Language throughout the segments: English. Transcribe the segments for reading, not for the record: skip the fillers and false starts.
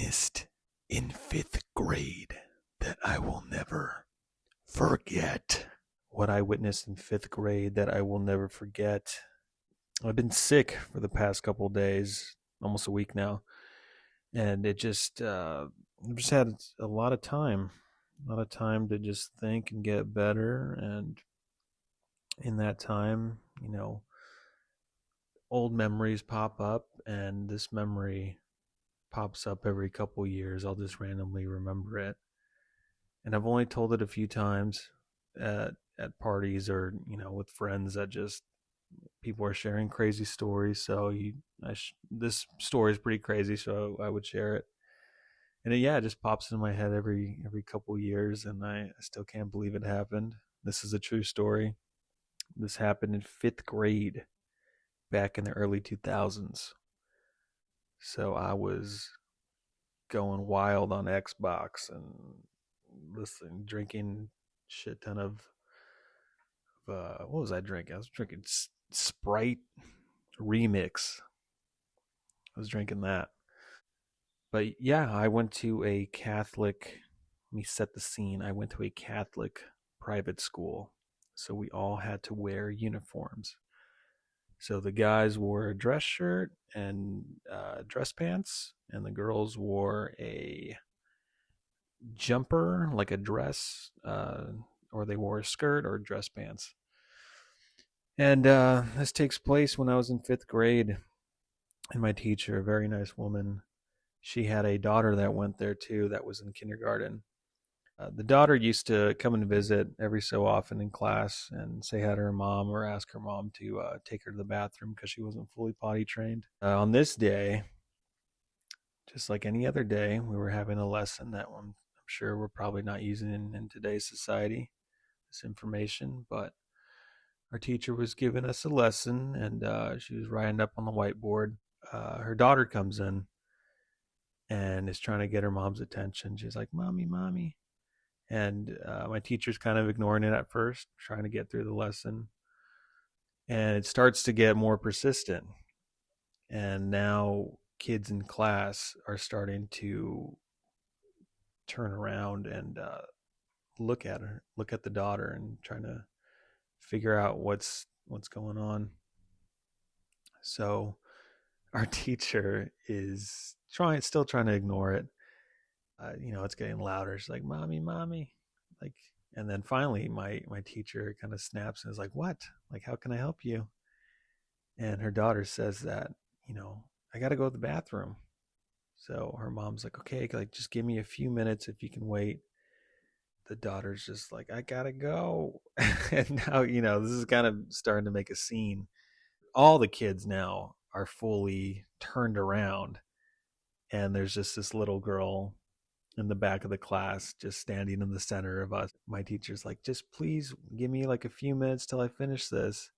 witnessed in fifth grade that I will never forget. What I witnessed in fifth grade that I will never forget. I've been sick for the past couple of days, almost a week now, and I've just had a lot of time to just think and get better. And in that time, old memories pop up, and this memory pops up every couple years. I'll just randomly remember it, and I've only told it a few times at parties or with friends that just people are sharing crazy stories. So this story is pretty crazy, so I would share it. And it just pops in my head every couple years, and I still can't believe it happened. This is a true story. This happened in fifth grade back in the early 2000s. So I was going wild on Xbox and listening, drinking shit ton of what was I drinking? I was drinking Sprite Remix. I was drinking that. But yeah, I went to a Catholic. Let me set the scene. I went to a Catholic private school, so we all had to wear uniforms. So the guys wore a dress shirt and dress pants, and the girls wore a jumper, like a dress, or they wore a skirt or dress pants. And this takes place when I was in fifth grade. And my teacher, a very nice woman, she had a daughter that went there too, that was in kindergarten. The daughter used to come and visit every so often in class and say hi to her mom or ask her mom to take her to the bathroom because she wasn't fully potty trained. On this day, just like any other day, we were having a lesson that I'm sure we're probably not using in today's society, this information, but our teacher was giving us a lesson, and she was writing up on the whiteboard. Her daughter comes in and is trying to get her mom's attention. She's like, "Mommy, mommy." And my teacher's kind of ignoring it at first, trying to get through the lesson. And it starts to get more persistent. And now kids in class are starting to turn around and look at her, look at the daughter, and trying to figure out what's going on. So our teacher is still trying to ignore it. It's getting louder. She's like, "Mommy, mommy," like, and then finally, my teacher kind of snaps and is like, "What? Like, how can I help you?" And her daughter says that, "I got to go to the bathroom." So her mom's like, "Okay, like, just give me a few minutes if you can wait." The daughter's just like, "I gotta go," and now this is kind of starting to make a scene. All the kids now are fully turned around, and there's just this little girl in the back of the class just standing in the center of us. My teacher's like, "Just please give me like a few minutes till I finish this."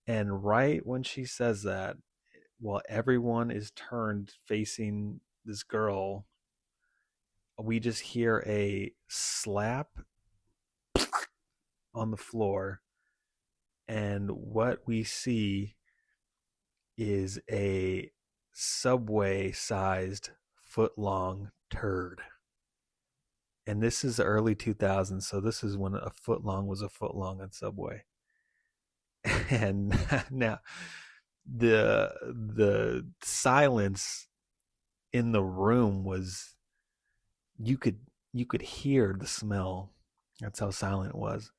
And right when she says that, while everyone is turned facing this girl, we just hear a slap on the floor, and what we see is a Subway sized foot long turd. And this is the early 2000s, so this is when a foot long was a foot long on Subway. And now the silence in the room was, you could hear the smell. That's how silent it was.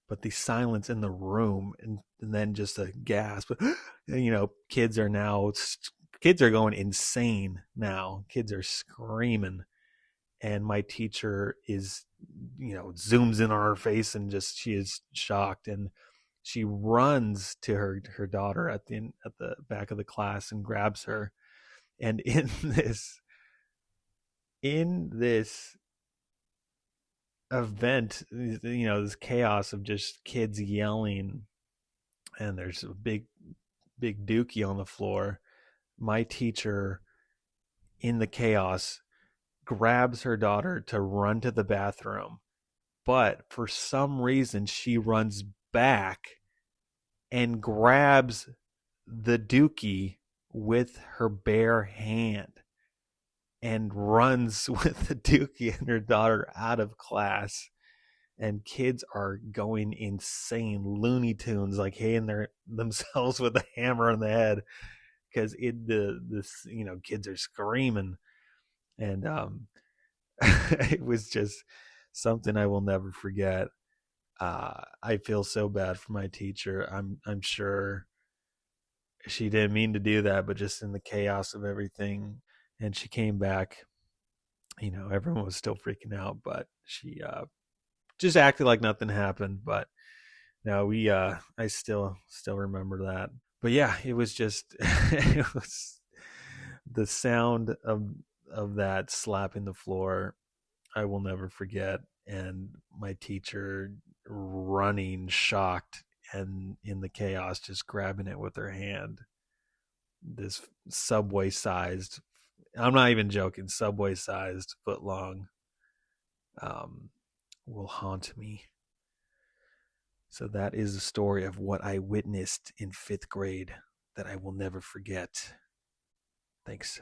But the silence in the room, and then just a gasp. Kids are going insane now. Kids are screaming, and my teacher is, zooms in on her face, and just she is shocked, and she runs to her daughter at the back of the class and grabs her. And in this event, this chaos of just kids yelling, and there's a big dookie on the floor. My teacher, in the chaos, grabs her daughter to run to the bathroom, but for some reason she runs back and grabs the dookie with her bare hand. and runs with the Dookie and her daughter out of class. And kids are going insane, Looney Tunes, like hitting themselves with a hammer on the head because kids are screaming, and it was just something I will never forget. I feel so bad for my teacher. I'm sure she didn't mean to do that, but just in the chaos of everything, and she came back. Everyone was still freaking out, but she just acted like nothing happened. But no, we I still remember that. But yeah, it was just it was the sound of that slapping the floor. I will never forget, and my teacher running shocked and in the chaos just grabbing it with her hand. This subway sized, I'm not even joking, subway sized foot long um, will haunt me. So that is the story of what I witnessed in fifth grade that I will never forget. Thanks.